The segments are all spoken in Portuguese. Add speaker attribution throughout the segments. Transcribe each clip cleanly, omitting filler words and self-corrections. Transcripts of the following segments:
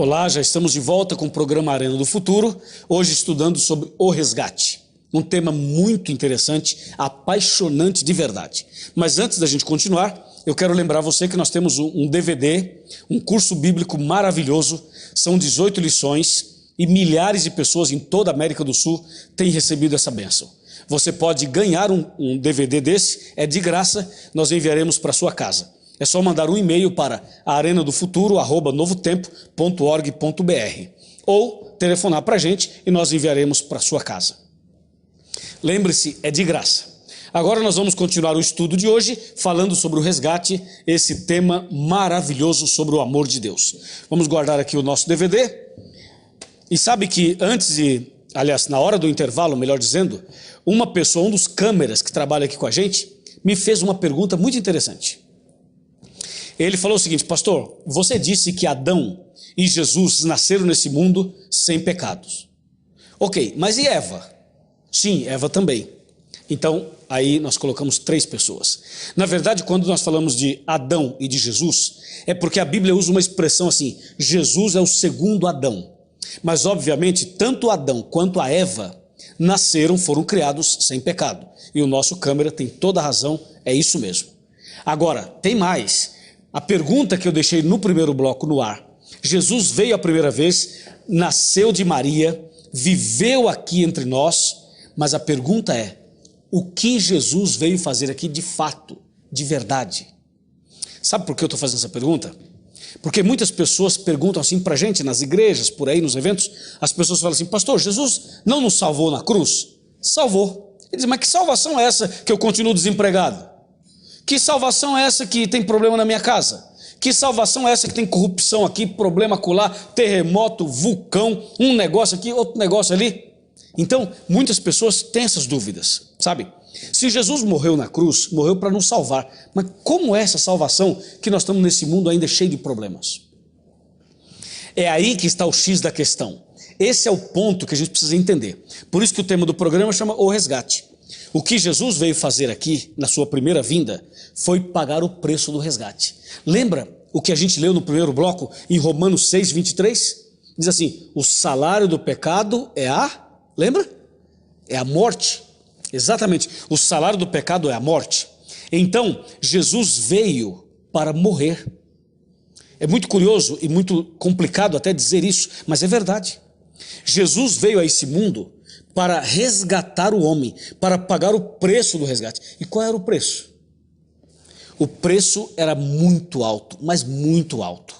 Speaker 1: Olá, já estamos de volta com o programa Arena do Futuro, hoje estudando sobre o resgate. Um tema muito interessante, apaixonante de verdade. Mas antes da gente continuar, eu quero lembrar você que nós temos um DVD, um curso bíblico maravilhoso, são 18 lições e milhares de pessoas em toda a América do Sul têm recebido essa bênção. Você pode ganhar um DVD desse, é de graça, nós enviaremos para sua casa. É só mandar um e-mail para arenadofuturo@novotempo.org.br ou telefonar para a gente e nós enviaremos para sua casa. Lembre-se, é de graça. Agora nós vamos continuar o estudo de hoje falando sobre o resgate, esse tema maravilhoso sobre o amor de Deus. Vamos guardar aqui o nosso DVD. E sabe que na hora do intervalo, melhor dizendo, uma pessoa, um dos câmeras que trabalha aqui com a gente, me fez uma pergunta muito interessante. Ele falou o seguinte: pastor, você disse que Adão e Jesus nasceram nesse mundo sem pecados. Ok, mas e Eva? Sim, Eva também. Então, aí nós colocamos 3 pessoas. Na verdade, quando nós falamos de Adão e de Jesus, é porque a Bíblia usa uma expressão assim: Jesus é o segundo Adão. Mas, obviamente, tanto Adão quanto a Eva foram criados sem pecado. E o nosso câmera tem toda a razão, é isso mesmo. Agora, tem mais. A pergunta que eu deixei no primeiro bloco no ar: Jesus veio a primeira vez, nasceu de Maria, viveu aqui entre nós, mas a pergunta é: o que Jesus veio fazer aqui de fato, de verdade? Sabe por que eu estou fazendo essa pergunta? Porque muitas pessoas perguntam assim para a gente, nas igrejas, por aí, nos eventos, as pessoas falam assim: pastor, Jesus não nos salvou na cruz? Salvou. Ele diz: mas que salvação é essa que eu continuo desempregado? Que salvação é essa que tem problema na minha casa? Que salvação é essa que tem corrupção aqui, problema acolá, terremoto, vulcão, um negócio aqui, outro negócio ali? Então, muitas pessoas têm essas dúvidas, sabe? Se Jesus morreu na cruz, morreu para nos salvar. Mas como é essa salvação que nós estamos nesse mundo ainda cheio de problemas? É aí que está o X da questão. Esse é o ponto que a gente precisa entender. Por isso que o tema do programa chama O Resgate. O que Jesus veio fazer aqui, na sua primeira vinda, foi pagar o preço do resgate. Lembra o que a gente leu no primeiro bloco, em Romanos 6, 23? Diz assim: o salário do pecado é lembra? É a morte. Exatamente, o salário do pecado é a morte. Então, Jesus veio para morrer. É muito curioso e muito complicado até dizer isso, mas é verdade. Jesus veio a esse mundo para resgatar o homem, para pagar o preço do resgate. E qual era o preço? O preço era muito alto, mas muito alto.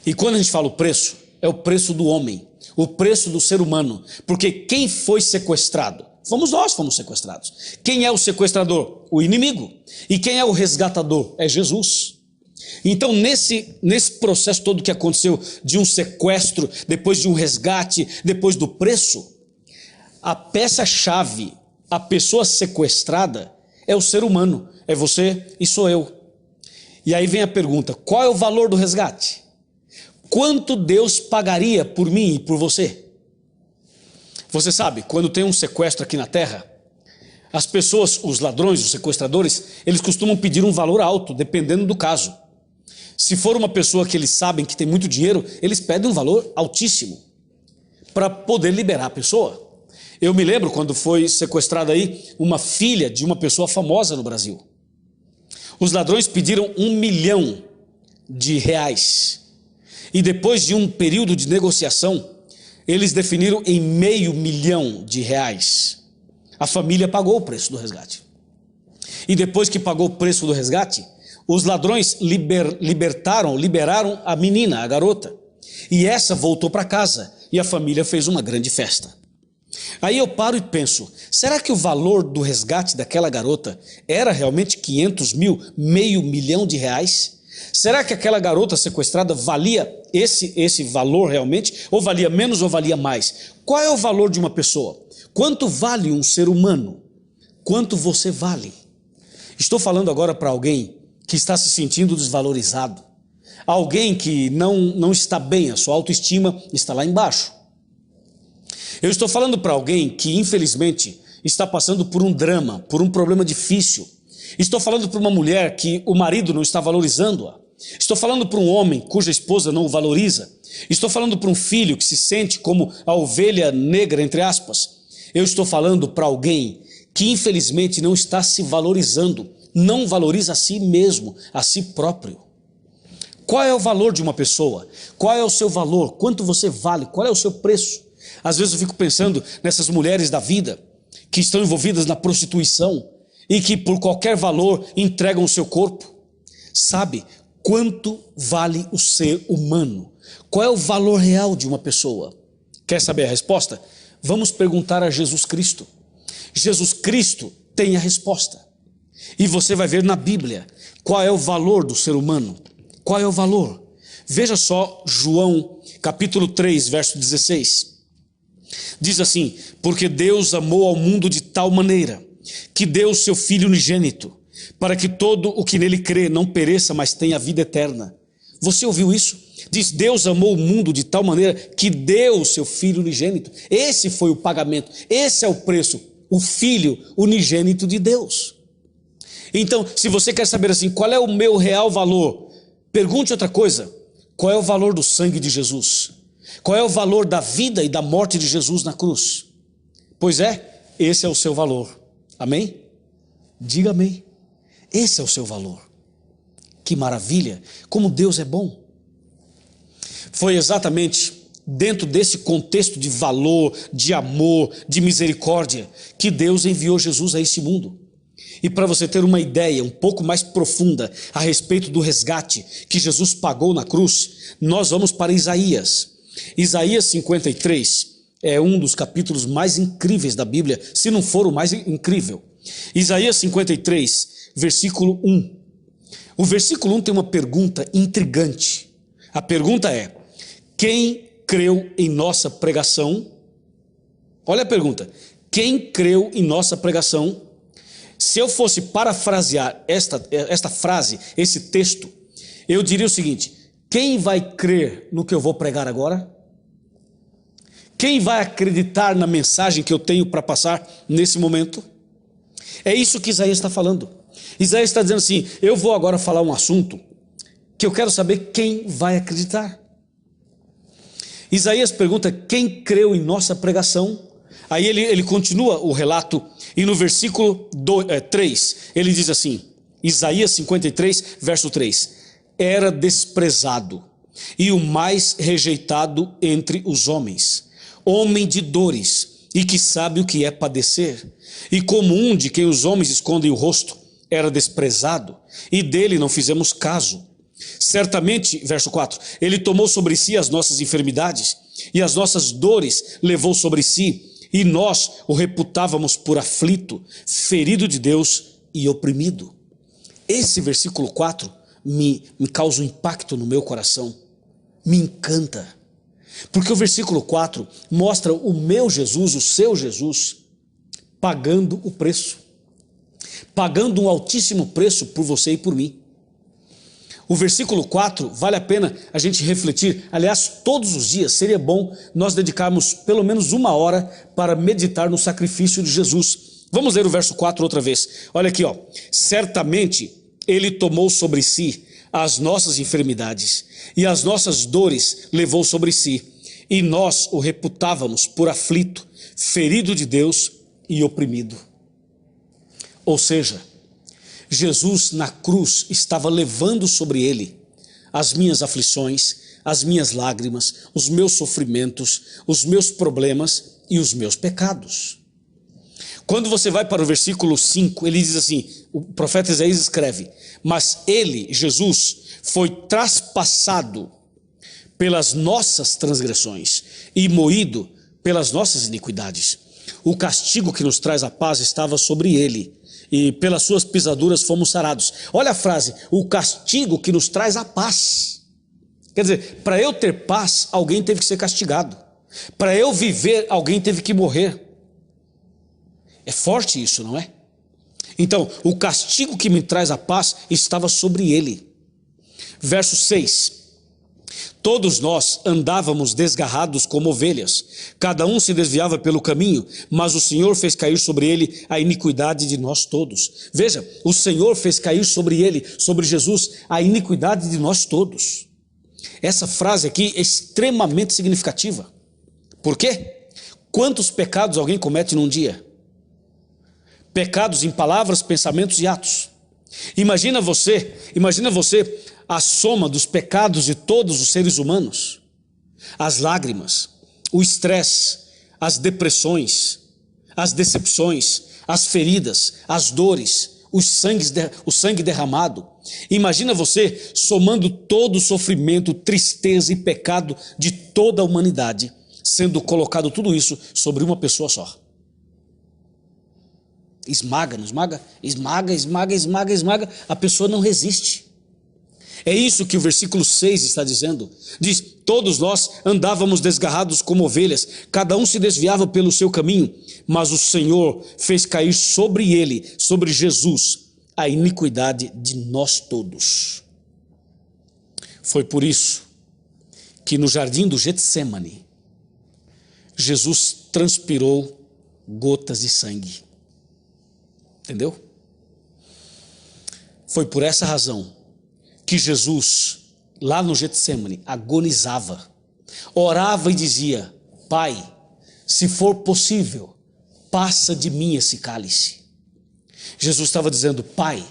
Speaker 1: E quando a gente fala o preço, é o preço do homem, o preço do ser humano. Porque quem foi sequestrado? Nós fomos sequestrados. Quem é o sequestrador? O inimigo. E quem é o resgatador? É Jesus. Então, nesse processo todo que aconteceu de um sequestro, depois de um resgate, depois do preço, a peça-chave, a pessoa sequestrada é o ser humano, é você e sou eu. E aí vem a pergunta: qual é o valor do resgate? Quanto Deus pagaria por mim e por você? Você sabe, quando tem um sequestro aqui na terra, as pessoas, os ladrões, os sequestradores, eles costumam pedir um valor alto, dependendo do caso. Se for uma pessoa que eles sabem que tem muito dinheiro, eles pedem um valor altíssimo para poder liberar a pessoa. Eu me lembro quando foi sequestrada aí uma filha de uma pessoa famosa no Brasil. Os ladrões pediram R$1 milhão. E depois de um período de negociação, eles definiram em R$500 mil. A família pagou o preço do resgate. E depois que pagou o preço do resgate, os ladrões liberaram a menina, a garota. E essa voltou para casa e a família fez uma grande festa. Aí eu paro e penso: será que o valor do resgate daquela garota era realmente 500 mil, R$500 mil? Será que aquela garota sequestrada valia esse valor realmente? Ou valia menos ou valia mais? Qual é o valor de uma pessoa? Quanto vale um ser humano? Quanto você vale? Estou falando agora para alguém que está se sentindo desvalorizado. Alguém que não está bem, a sua autoestima está lá embaixo. Eu estou falando para alguém que infelizmente está passando por um drama, por um problema difícil. Estou falando para uma mulher que o marido não está valorizando-a. Estou falando para um homem cuja esposa não o valoriza. Estou falando para um filho que se sente como a ovelha negra, entre aspas. Eu estou falando para alguém que infelizmente não está se valorizando, não valoriza a si mesmo, a si próprio. Qual é o valor de uma pessoa? Qual é o seu valor? Quanto você vale? Qual é o seu preço? Às vezes eu fico pensando nessas mulheres da vida que estão envolvidas na prostituição e que por qualquer valor entregam o seu corpo. Sabe quanto vale o ser humano? Qual é o valor real de uma pessoa? Quer saber a resposta? Vamos perguntar a Jesus Cristo. Jesus Cristo tem a resposta. E você vai ver na Bíblia qual é o valor do ser humano. Qual é o valor? Veja só João capítulo 3, verso 16. Diz assim: porque Deus amou ao mundo de tal maneira que deu o seu Filho unigênito, para que todo o que nele crê não pereça, mas tenha vida eterna. Você ouviu isso? Diz: Deus amou o mundo de tal maneira que deu o seu Filho unigênito. Esse foi o pagamento, esse é o preço, o Filho unigênito de Deus. Então, se você quer saber assim, qual é o meu real valor? Pergunte outra coisa: qual é o valor do sangue de Jesus? Qual é o valor da vida e da morte de Jesus na cruz? Pois é, esse é o seu valor. Amém? Diga amém. Esse é o seu valor. Que maravilha, como Deus é bom. Foi exatamente dentro desse contexto de valor, de amor, de misericórdia, que Deus enviou Jesus a este mundo. E para você ter uma ideia um pouco mais profunda a respeito do resgate que Jesus pagou na cruz, nós vamos para Isaías. Isaías 53 é um dos capítulos mais incríveis da Bíblia, se não for o mais incrível. Isaías 53, versículo 1. O versículo 1 tem uma pergunta intrigante. A pergunta é: quem creu em nossa pregação? Olha a pergunta: quem creu em nossa pregação? Se eu fosse parafrasear esta frase, esse texto, eu diria o seguinte: quem vai crer no que eu vou pregar agora? Quem vai acreditar na mensagem que eu tenho para passar nesse momento? É isso que Isaías está falando. Isaías está dizendo assim: eu vou agora falar um assunto que eu quero saber quem vai acreditar. Isaías pergunta: quem creu em nossa pregação? Aí ele continua o relato, e no versículo 3, ele diz assim, Isaías 53, verso 3, era desprezado e o mais rejeitado entre os homens, homem de dores e que sabe o que é padecer, e como um de quem os homens escondem o rosto, era desprezado, e dele não fizemos caso. Certamente, verso 4, ele tomou sobre si as nossas enfermidades, e as nossas dores levou sobre si, e nós o reputávamos por aflito, ferido de Deus e oprimido. Esse versículo 4 me causa um impacto no meu coração, me encanta, porque o versículo 4 mostra o meu Jesus, o seu Jesus, pagando o preço, pagando um altíssimo preço por você e por mim. O versículo 4 vale a pena a gente refletir. Aliás, todos os dias seria bom nós dedicarmos pelo menos 1 hora para meditar no sacrifício de Jesus. Vamos ler o verso 4 outra vez. Olha aqui, ó. Certamente ele tomou sobre si as nossas enfermidades e as nossas dores levou sobre si, e nós o reputávamos por aflito, ferido de Deus e oprimido. Ou seja, Jesus na cruz estava levando sobre ele as minhas aflições, as minhas lágrimas, os meus sofrimentos, os meus problemas e os meus pecados. Quando você vai para o versículo 5, ele diz assim, o profeta Isaías escreve, mas ele, Jesus, foi traspassado pelas nossas transgressões e moído pelas nossas iniquidades. O castigo que nos traz a paz estava sobre ele, e pelas suas pisaduras fomos sarados. Olha a frase, o castigo que nos traz a paz. Quer dizer, para eu ter paz, alguém teve que ser castigado. Para eu viver, alguém teve que morrer. É forte isso, não é? Então, o castigo que me traz a paz estava sobre ele. Verso 6. Todos nós andávamos desgarrados como ovelhas, cada um se desviava pelo caminho, mas o Senhor fez cair sobre ele a iniquidade de nós todos. Veja, o Senhor fez cair sobre ele, sobre Jesus, a iniquidade de nós todos. Essa frase aqui é extremamente significativa. Por quê? Quantos pecados alguém comete num dia? Pecados em palavras, pensamentos e atos. Imagina você a soma dos pecados de todos os seres humanos. As lágrimas, o estresse, as depressões, as decepções, as feridas, as dores, o sangue derramado. Imagina você somando todo o sofrimento, tristeza e pecado de toda a humanidade, sendo colocado tudo isso sobre uma pessoa só. Esmaga, a pessoa não resiste. É isso que o versículo 6 está dizendo. Diz, todos nós andávamos desgarrados como ovelhas, cada um se desviava pelo seu caminho, mas o Senhor fez cair sobre ele, sobre Jesus, a iniquidade de nós todos. Foi por isso que no jardim do Getsêmani, Jesus transpirou gotas de sangue. Entendeu? Foi por essa razão que Jesus, lá no Getsêmani, agonizava, orava e dizia, Pai, se for possível, passa de mim esse cálice. Jesus estava dizendo, Pai,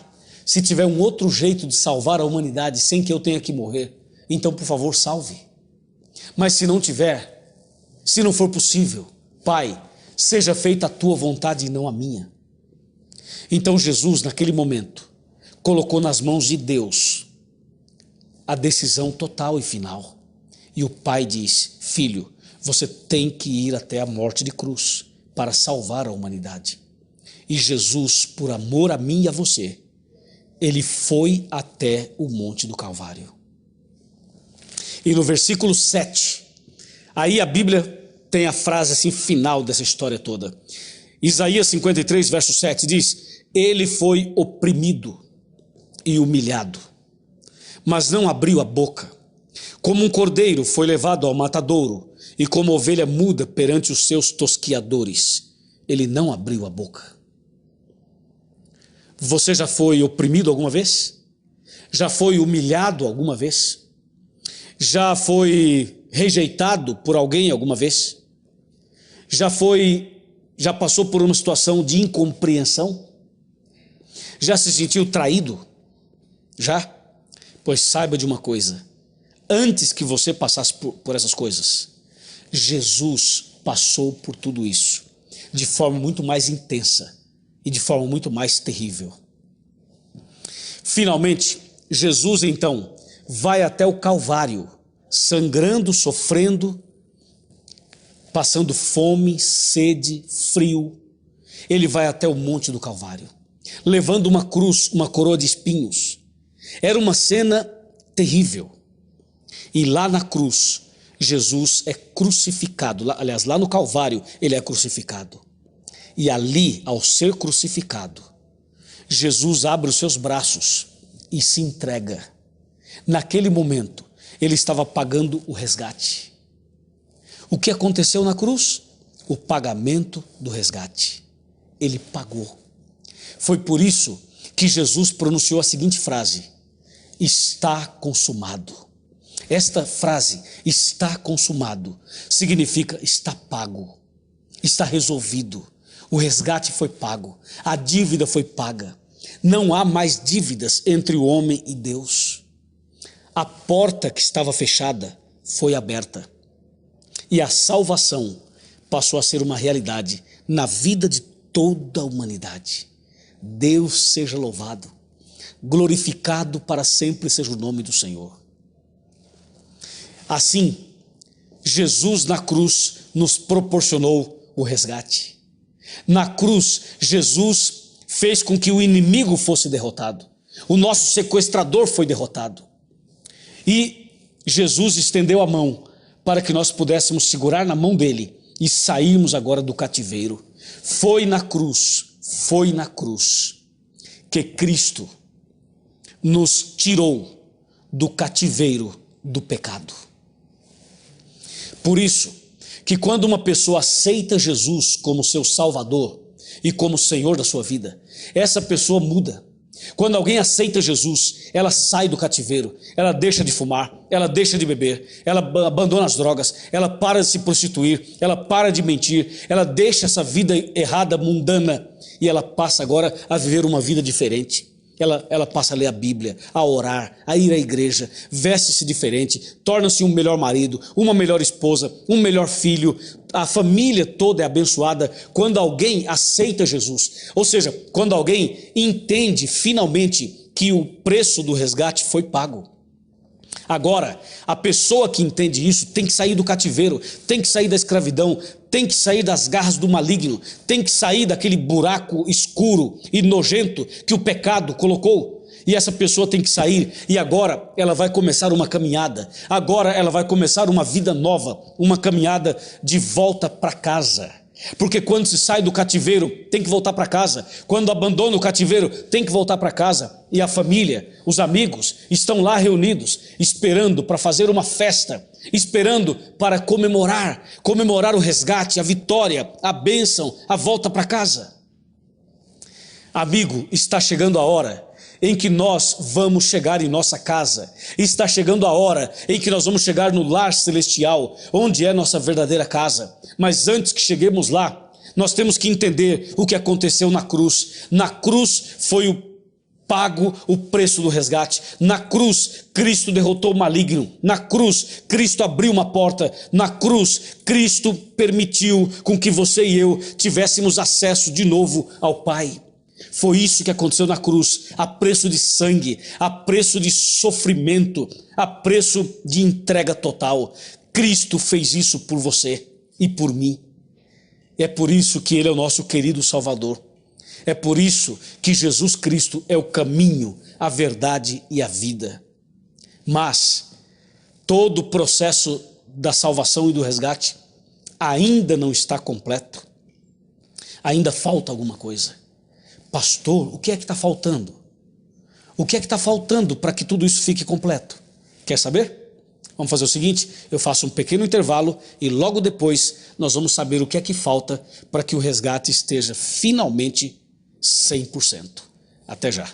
Speaker 1: se tiver um outro jeito de salvar a humanidade sem que eu tenha que morrer, então por favor salve. Mas se não tiver, se não for possível, Pai, seja feita a tua vontade e não a minha. Então Jesus, naquele momento, colocou nas mãos de Deus a decisão total e final. E o Pai diz, filho, você tem que ir até a morte de cruz para salvar a humanidade. E Jesus, por amor a mim e a você, ele foi até o Monte do Calvário. E no versículo 7, aí a Bíblia tem a frase assim final dessa história toda. Isaías 53, verso 7 diz, ele foi oprimido e humilhado, mas não abriu a boca. Como um cordeiro foi levado ao matadouro, e como ovelha muda perante os seus tosquiadores, ele não abriu a boca. Você já foi oprimido alguma vez? Já foi humilhado alguma vez? Já foi rejeitado por alguém alguma vez? Já passou por uma situação de incompreensão? Já se sentiu traído? Já? Pois saiba de uma coisa, antes que você passasse por essas coisas, Jesus passou por tudo isso, de forma muito mais intensa e de forma muito mais terrível. Finalmente, Jesus então vai até o Calvário, sangrando, sofrendo, passando fome, sede, frio. Ele vai até o Monte do Calvário, levando uma cruz, uma coroa de espinhos. Era uma cena terrível. E lá na cruz, Jesus é crucificado. Aliás, lá no Calvário, ele é crucificado. E ali, ao ser crucificado, Jesus abre os seus braços e se entrega. Naquele momento, ele estava pagando o resgate. O que aconteceu na cruz? O pagamento do resgate. Ele pagou. Foi por isso que Jesus pronunciou a seguinte frase, está consumado. Esta frase, está consumado, significa está pago, está resolvido, o resgate foi pago, a dívida foi paga, não há mais dívidas entre o homem e Deus. A porta que estava fechada foi aberta e a salvação passou a ser uma realidade na vida de toda a humanidade. Deus seja louvado, glorificado para sempre seja o nome do Senhor. Assim, Jesus na cruz nos proporcionou o resgate. Na cruz, Jesus fez com que o inimigo fosse derrotado. O nosso sequestrador foi derrotado. E Jesus estendeu a mão para que nós pudéssemos segurar na mão dele e sairmos agora do cativeiro. Foi na cruz que Cristo nos tirou do cativeiro do pecado. Por isso, que quando uma pessoa aceita Jesus como seu Salvador e como Senhor da sua vida, essa pessoa muda. Quando alguém aceita Jesus, ela sai do cativeiro, ela deixa de fumar, ela deixa de beber, ela abandona as drogas, ela para de se prostituir, ela para de mentir, ela deixa essa vida errada, mundana, e ela passa agora a viver uma vida diferente. Ela passa a ler a Bíblia, a orar, a ir à igreja, veste-se diferente, torna-se um melhor marido, uma melhor esposa, um melhor filho. A família toda é abençoada quando alguém aceita Jesus. Ou seja, quando alguém entende finalmente que o preço do resgate foi pago. Agora, a pessoa que entende isso tem que sair do cativeiro, tem que sair da escravidão, tem que sair das garras do maligno, tem que sair daquele buraco escuro e nojento que o pecado colocou. E essa pessoa tem que sair, e agora ela vai começar uma caminhada, agora ela vai começar uma vida nova, uma caminhada de volta para casa. Porque quando se sai do cativeiro, tem que voltar para casa. Quando abandona o cativeiro, tem que voltar para casa. E a família, os amigos, estão lá reunidos, esperando para fazer uma festa, esperando para comemorar o resgate, a vitória, a bênção, a volta para casa. Amigo, está chegando a hora em que nós vamos chegar em nossa casa. Está chegando a hora em que nós vamos chegar no lar celestial, onde é nossa verdadeira casa. Mas antes que cheguemos lá, nós temos que entender o que aconteceu na cruz. Na cruz foi pago o preço do resgate. Na cruz, Cristo derrotou o maligno. Na cruz, Cristo abriu uma porta. Na cruz, Cristo permitiu com que você e eu tivéssemos acesso de novo ao Pai. Foi isso que aconteceu na cruz, a preço de sangue, a preço de sofrimento, a preço de entrega total. Cristo fez isso por você e por mim. É por isso que Ele é o nosso querido Salvador. É por isso que Jesus Cristo é o caminho, a verdade e a vida. Mas todo o processo da salvação e do resgate ainda não está completo. Ainda falta alguma coisa. Pastor, o que é que está faltando? O que é que está faltando para que tudo isso fique completo? Quer saber? Vamos fazer o seguinte, eu faço um pequeno intervalo e logo depois nós vamos saber o que é que falta para que o resgate esteja finalmente 100%. Até já.